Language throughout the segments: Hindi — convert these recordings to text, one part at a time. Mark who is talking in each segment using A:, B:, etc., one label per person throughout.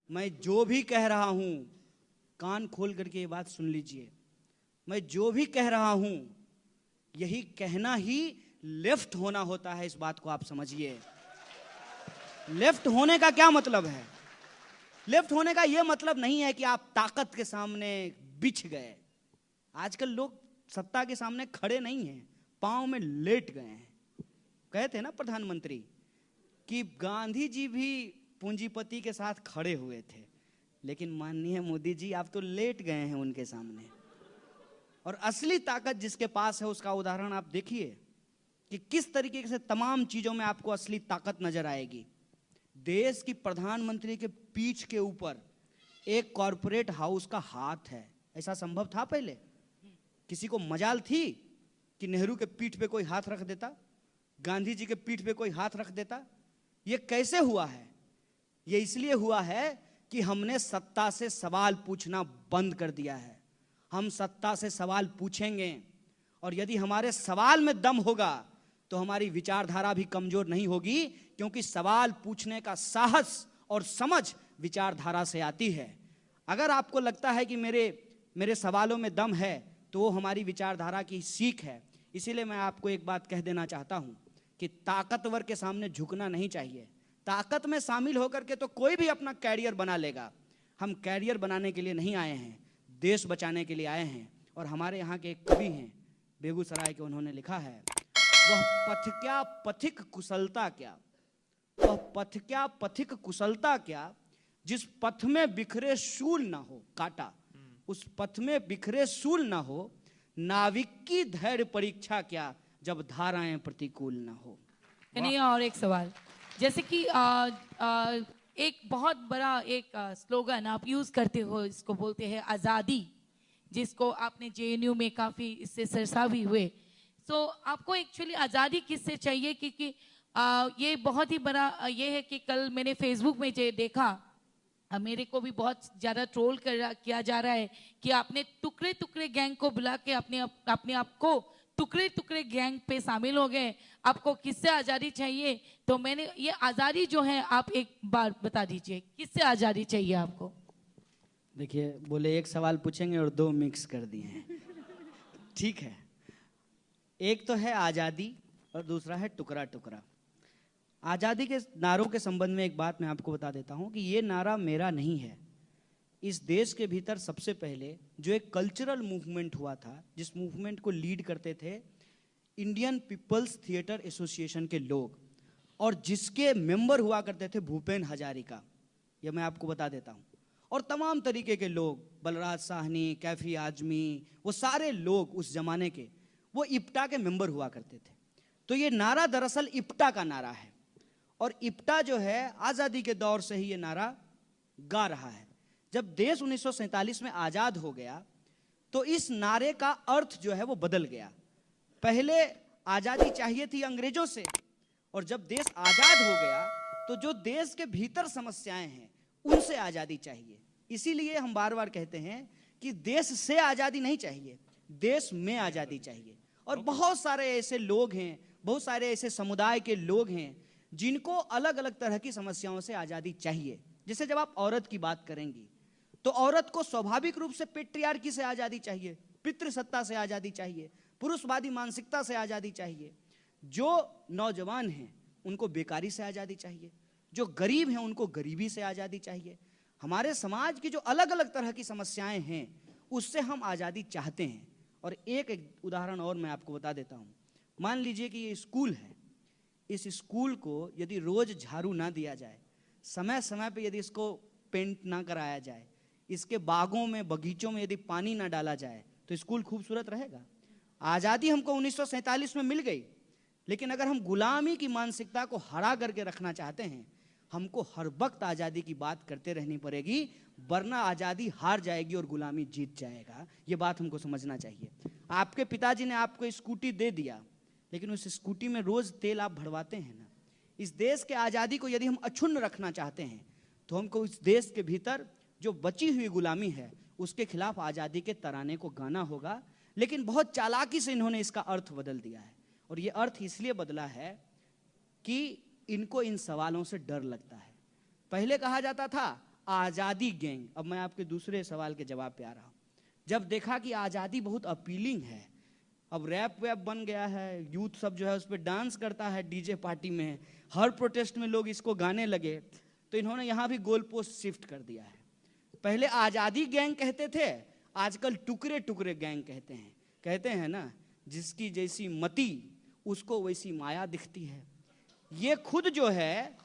A: मैं जो भी कह रहा हूं, कान खोल करके ये बात सुन लीजिए, मैं जो भी कह रहा हूं यही कहना ही लेफ्ट होना होता है। इस बात को आप समझिए। लेफ्ट होने का क्या मतलब है? लेफ्ट होने का यह मतलब नहीं है कि आप ताकत के सामने बिछ गए। आजकल लोग सत्ता के सामने खड़े नहीं हैं, पांव में लेट गए हैं। कहते ना प्रधानमंत्री कि गांधी जी भी पूंजीपति के साथ खड़े हुए थे, लेकिन माननीय मोदी जी आप तो लेट गए हैं उनके सामने। और असली ताकत जिसके पास है उसका उदाहरण आप देखिए कि किस तरीके से तमाम चीजों में आपको असली ताकत नजर आएगी। देश की प्रधानमंत्री के पीठ के ऊपर एक कॉरपोरेट हाउस का हाथ है। ऐसा संभव था पहले? किसी को मजाल थी कि नेहरू के पीठ पे कोई हाथ रख देता, गांधी जी के पीठ पे कोई हाथ रख देता? ये कैसे हुआ है? ये इसलिए हुआ है कि हमने सत्ता से सवाल पूछना बंद कर दिया है। हम सत्ता से सवाल पूछेंगे और यदि हमारे सवाल में दम होगा तो हमारी विचारधारा भी कमजोर नहीं होगी, क्योंकि सवाल पूछने का साहस और समझ विचारधारा से आती है। अगर आपको लगता है कि मेरे सवालों में दम है तो वो हमारी विचारधारा की सीख है। इसीलिए मैं आपको एक बात कह देना चाहता हूं कि ताकतवर के सामने झुकना नहीं चाहिए। ताकत में शामिल होकर के तो कोई भी अपना कैरियर बना लेगा। हम कैरियर बनाने के लिए नहीं आए हैं, देश बचाने के लिए आए हैं। और हमारे यहाँ के एक कवि हैं बेगूसराय के, उन्होंने लिखा है, वह पथ क्या पथिक कुशलता क्या, वह पथ क्या पथिक कुशलता क्या, जिस पथ में बिखरे शूल ना हो काटा, उस पथ में बिखरे शूल ना हो, नाविक की धैर्य परीक्षा क्या, जब धाराएं प्रतिकूल ना हो।
B: नहीं, और एक सवाल, जैसे कि एक बहुत बड़ा एक स्लोगन आप यूज करते हो, इसको बोलते हैं आज़ादी, जिसको आपने जेएनयू में काफी इससे सरसा भी हुए। तो आपको एक्चुअली आज़ादी किससे चाहिए? क्योंकि ये बहुत ही बड़ा ये है कि कल मैंने फेसबुक में देखा, मेरे को भी बहुत ज्यादा ट्रोल किया जा रहा है कि आपने टुकड़े टुकड़े गैंग को बुला के अपने आप को टुकड़े टुकड़े गैंग पे शामिल हो गए। आपको किससे आज़ादी चाहिए? तो मैंने ये आज़ादी जो है आप एक बार बता दीजिए, किससे आज़ादी चाहिए आपको?
A: देखिए, बोले एक सवाल पूछेंगे और दो मिक्स कर दिए हैं। ठीक है, एक तो है आज़ादी और दूसरा है टुकड़ा टुकड़ा। आज़ादी के नारों के संबंध में एक बात मैं आपको बता देता हूं कि ये नारा मेरा नहीं है। इस देश के भीतर सबसे पहले जो एक कल्चरल मूवमेंट हुआ था, जिस मूवमेंट को लीड करते थे इंडियन पीपल्स थिएटर एसोसिएशन के लोग, और जिसके मेंबर हुआ करते थे भूपेन हजारिका, यह मैं आपको बता देता हूं, और तमाम तरीके के लोग, बलराज साहनी, कैफी आजमी, वो सारे लोग उस जमाने के वो इप्टा के मेंबर हुआ करते थे। तो ये नारा दरअसल इप्टा का नारा है, और इप्टा जो है आज़ादी के दौर से ही ये नारा गा रहा है। जब देश 1947 में आज़ाद हो गया तो इस नारे का अर्थ जो है वो बदल गया। पहले आज़ादी चाहिए थी अंग्रेजों से, और जब देश आज़ाद हो गया तो जो देश के भीतर समस्याएं हैं उनसे आज़ादी चाहिए। इसीलिए हम बार बार कहते हैं कि देश से आज़ादी नहीं चाहिए, देश में आज़ादी चाहिए। और बहुत सारे ऐसे लोग हैं, बहुत सारे ऐसे समुदाय के लोग हैं जिनको अलग अलग तरह की समस्याओं से आज़ादी चाहिए। जैसे जब आप औरत की बात करेंगी तो औरत को स्वाभाविक रूप से पेट्रियार्की से आज़ादी चाहिए, पितृसत्ता से आज़ादी चाहिए, पुरुषवादी मानसिकता से आज़ादी चाहिए। जो नौजवान हैं उनको बेकारी से आज़ादी चाहिए, जो गरीब हैं उनको गरीबी से आज़ादी चाहिए। हमारे समाज की जो अलग अलग तरह की समस्याएं हैं उससे हम आज़ादी चाहते हैं। और एक उदाहरण और मैं आपको बता देता हूँ। मान लीजिए कि ये स्कूल है, इस स्कूल को यदि रोज झाड़ू ना दिया जाए, समय समय पे यदि इसको पेंट ना कराया जाए, इसके बागों में बगीचों में यदि पानी ना डाला जाए तो स्कूल खूबसूरत रहेगा? आज़ादी हमको 1947 में मिल गई, लेकिन अगर हम गुलामी की मानसिकता को हरा करके रखना चाहते हैं, हमको हर वक्त आज़ादी की बात करते रहनी पड़ेगी, वरना आज़ादी हार जाएगी और गुलामी जीत जाएगा। ये बात हमको समझना चाहिए। आपके पिताजी ने आपको स्कूटी दे दिया, लेकिन उस स्कूटी में रोज तेल आप भरवाते हैं ना। इस देश के आज़ादी को यदि हम अक्षुण्ण रखना चाहते हैं तो हमको इस देश के भीतर जो बची हुई गुलामी है उसके खिलाफ आज़ादी के तराने को गाना होगा। लेकिन बहुत चालाकी से इन्होंने इसका अर्थ बदल दिया है, और ये अर्थ इसलिए बदला है कि इनको इन सवालों से डर लगता है। पहले कहा जाता था आजादी गैंग। अब मैं आपके दूसरे सवाल के जवाब पे आ रहा हूं। जब देखा कि आजादी बहुत अपीलिंग है, अब रैप वैप बन गया है, यूथ सब जो है उस पर डांस करता है डीजे पार्टी में, हर प्रोटेस्ट में लोग इसको गाने लगे, तो इन्होंने यहां भी गोल पोस्ट शिफ्ट कर दिया है। पहले आजादी गैंग कहते थे, आजकल टुकड़े टुकड़े गैंग कहते हैं। कहते हैं ना, जिसकी जैसी मति उसको वैसी माया दिखती है। ये खुद जो है,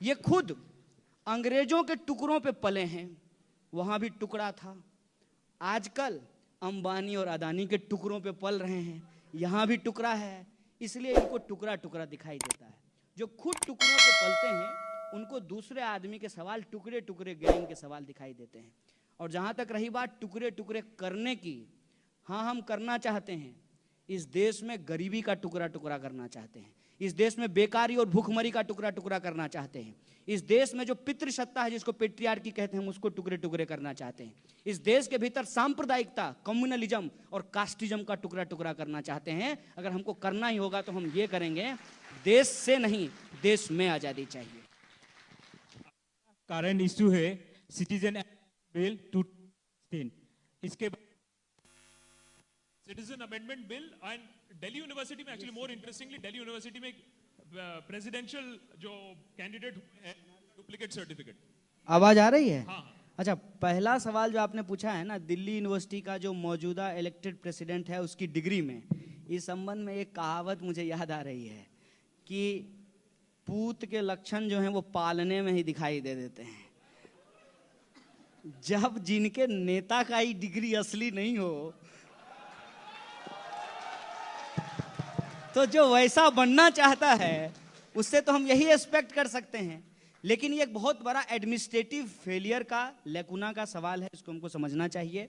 A: ये खुद अंग्रेजों के टुकड़ों पे पले हैं, वहां भी टुकड़ा था। आजकल अंबानी और अदानी के टुकड़ों पे पल रहे हैं, यहां भी टुकड़ा है, इसलिए इनको टुकड़ा टुकड़ा दिखाई देता है। जो खुद टुकड़ों पे पलते हैं उनको दूसरे आदमी के सवाल टुकड़े टुकड़े गैंग के सवाल दिखाई देते हैं। और जहां तक रही बात टुकड़े टुकड़े करने की, हाँ हम करना चाहते हैं। इस देश में गरीबी का टुकड़ा टुकड़ा करना चाहते हैं, इस देश में बेकारी और भूखमरी का टुकड़ा टुकड़ा करना चाहते हैं, इस देश में जो पितृसत्ता है जिसको पेट्रियार्की कहते हैं हम उसको टुकड़े टुकड़े करना चाहते हैं, इस देश के भीतर सांप्रदायिकता, कम्युनलिज्म और कास्टिज्म का टुकड़ा टुकड़ा करना चाहते हैं। अगर हमको करना ही होगा तो हम ये करेंगे, देश से नहीं देश में आजादी चाहिए।
C: करंट इशू है सिटीजन बिल 216, इसके
D: citizen amendment bill and Delhi university में actually more interestingly Delhi university में प्रेसिडेंशियल जो कैंडिडेट है डुप्लीकेट सर्टिफिकेट।
A: आवाज आ रही है?
D: हाँ।
A: अच्छा, पहला सवाल जो आपने पूछा है ना, दिल्ली यूनिवर्सिटी का जो मौजूदा इलेक्टेड प्रेसिडेंट है उसकी डिग्री में, इस संबंध में एक कहावत मुझे याद आ रही है कि पूत के लक्षण जो हैं वो पालने में ही दिखाई दे देते हैं। जब जिनके नेता का ही डिग्री असली नहीं हो तो जो वैसा बनना चाहता है उससे तो हम यही एक्सपेक्ट कर सकते हैं। लेकिन ये एक बहुत बड़ा एडमिनिस्ट्रेटिव फेलियर का, लेकुना का सवाल है, इसको हमको समझना चाहिए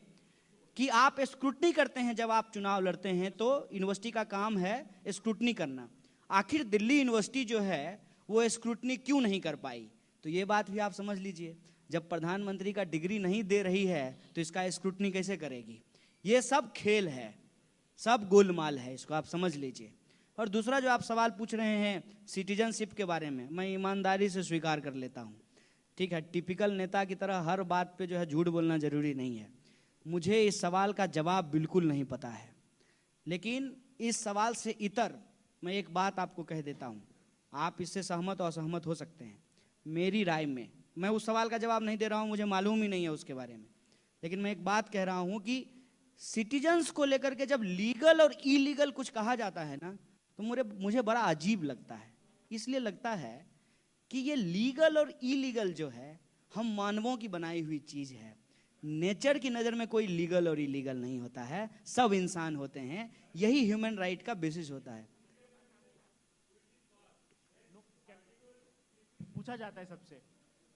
A: कि आप स्क्रूटनी करते हैं। जब आप चुनाव लड़ते हैं तो यूनिवर्सिटी का काम है स्क्रूटनी करना। आखिर दिल्ली यूनिवर्सिटी जो है वो स्क्रूटनी क्यों नहीं कर पाई, तो ये बात भी आप समझ लीजिए। जब प्रधानमंत्री का डिग्री नहीं दे रही है तो इसका स्क्रूटनी कैसे करेगी? ये सब खेल है, सब गोलमाल है, इसको आप समझ लीजिए। और दूसरा जो आप सवाल पूछ रहे हैं सिटीजनशिप के बारे में, मैं ईमानदारी से स्वीकार कर लेता हूँ, ठीक है। टिपिकल नेता की तरह हर बात पे जो है झूठ बोलना जरूरी नहीं है। मुझे इस सवाल का जवाब बिल्कुल नहीं पता है, लेकिन इस सवाल से इतर मैं एक बात आपको कह देता हूँ, आप इससे सहमत और असहमत हो सकते हैं। मेरी राय में, मैं उस सवाल का जवाब नहीं दे रहा हूँ, मुझे मालूम ही नहीं है उसके बारे में, लेकिन मैं एक बात कह रहा हूँ कि सिटीजन्स को लेकर के जब लीगल और इलीगल कुछ कहा जाता है ना, तो मुझे बड़ा अजीब लगता है। इसलिए लगता है कि ये लीगल और इलीगल जो है हम मानवों की बनाई हुई चीज है। नेचर की नज़र में कोई लीगल और इलीगल नहीं होता है, सब इंसान होते हैं, यही ह्यूमन राइट का बेसिस होता है।
E: पूछा जाता है सबसे,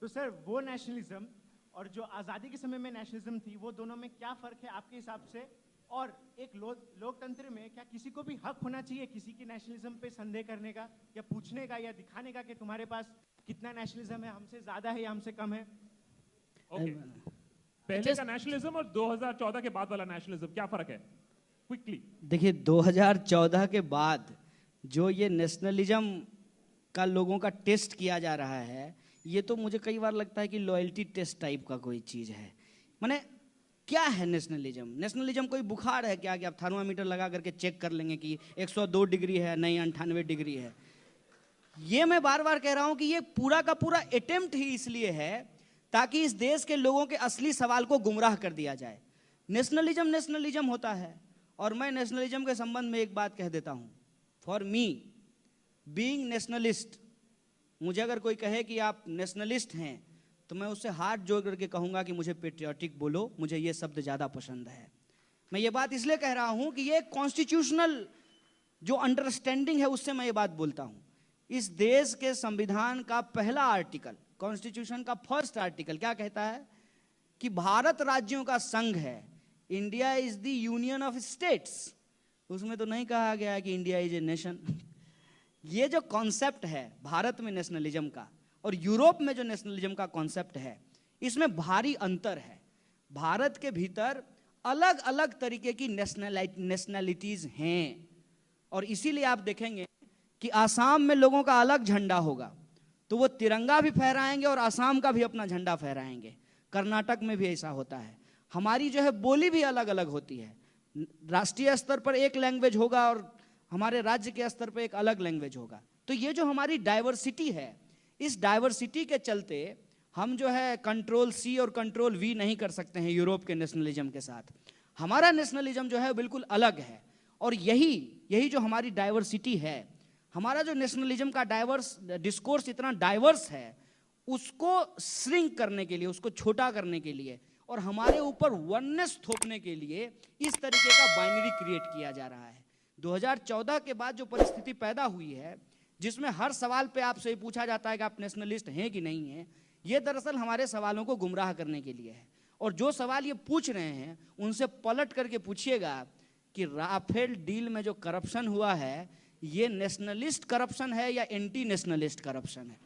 E: तो सर वो नेशनलिज्म और जो आज़ादी के समय में नेशनलिज्म थी, वो दोनों में क्या फ़र्क है आपके हिसाब से? और एक लोकतंत्र में क्या किसी को भी हक होना चाहिए किसी की नेशनलिज्म पे संदेह करने का, या पूछने का, या दिखाने का कि तुम्हारे पास कितना नेशनलिज्म है, हमसे ज़्यादा है या हमसे कम है?
D: पहले का नेशनलिज्म और 2014 के बाद वाला नेशनलिज्म क्या फर्क है? क्विकली
A: देखिए, 2014 के बाद जो ये नेशनलिज्म का लोगों का टेस्ट किया जा रहा है, ये तो मुझे कई बार लगता है कि लॉयल्टी टेस्ट टाइप का कोई चीज़ है। माने क्या है नेशनलिज्म? नेशनलिज्म कोई बुखार है क्या कि आप थर्मामीटर लगा करके चेक कर लेंगे कि 102 डिग्री है, नहीं 98 डिग्री है? ये मैं बार बार कह रहा हूं कि ये पूरा का पूरा अटेम्प्ट ही इसलिए है ताकि इस देश के लोगों के असली सवाल को गुमराह कर दिया जाए। नेशनलिज्म होता है, और मैं नेशनलिज्म के संबंध में एक बात कह देता हूं। फॉर मी बीइंग नेशनलिस्ट, मुझे अगर कोई कहे कि आप नेशनलिस्ट हैं तो मैं उससे हाथ जोड़ करके कहूंगा कि मुझे पेट्रियाटिक बोलो, मुझे ये शब्द ज़्यादा पसंद है। मैं ये बात इसलिए कह रहा हूं कि ये कॉन्स्टिट्यूशनल जो अंडरस्टैंडिंग है उससे मैं ये बात बोलता हूं। इस देश के संविधान का पहला आर्टिकल, कॉन्स्टिट्यूशन का फर्स्ट आर्टिकल क्या कहता है कि भारत राज्यों का संघ है, India is the union of states. उसमें तो नहीं कहा गया कि इंडिया इज ए नेशन। ये जो कॉन्सेप्ट है भारत में नेशनलिज्म का और यूरोप में जो नेशनलिज्म का कॉन्सेप्ट है, इसमें भारी अंतर है। भारत के भीतर अलग अलग तरीके की नेशनैलिटीज हैं, और इसीलिए आप देखेंगे कि आसाम में लोगों का अलग झंडा होगा तो वो तिरंगा भी फहराएंगे और आसाम का भी अपना झंडा फहराएंगे। कर्नाटक में भी ऐसा होता है। हमारी जो है बोली भी अलग अलग होती है। राष्ट्रीय स्तर पर एक लैंग्वेज होगा और हमारे राज्य के स्तर पर एक अलग लैंग्वेज होगा। तो ये जो हमारी डाइवर्सिटी है, इस डाइवर्सिटी के चलते हम जो है कंट्रोल सी और कंट्रोल वी नहीं कर सकते हैं यूरोप के नेशनलिज्म के साथ। हमारा नेशनलिज्म जो है बिल्कुल अलग है, और यही जो हमारी डाइवर्सिटी है, हमारा जो नेशनलिज्म का डिस्कोर्स इतना डाइवर्स है, उसको श्रिंक करने के लिए, उसको छोटा करने के लिए और हमारे ऊपर वननेस थोपने के लिए इस तरीके का बाइनरी क्रिएट किया जा रहा है। 2014 के बाद जो परिस्थिति पैदा हुई है, जिसमें हर सवाल पे आपसे ये पूछा जाता है कि आप नेशनलिस्ट हैं कि नहीं हैं, ये दरअसल हमारे सवालों को गुमराह करने के लिए है। और जो सवाल ये पूछ रहे हैं उनसे पलट करके पूछिएगा कि राफेल डील में जो करप्शन हुआ है, ये नेशनलिस्ट करप्शन है या एंटी नेशनलिस्ट करप्शन है।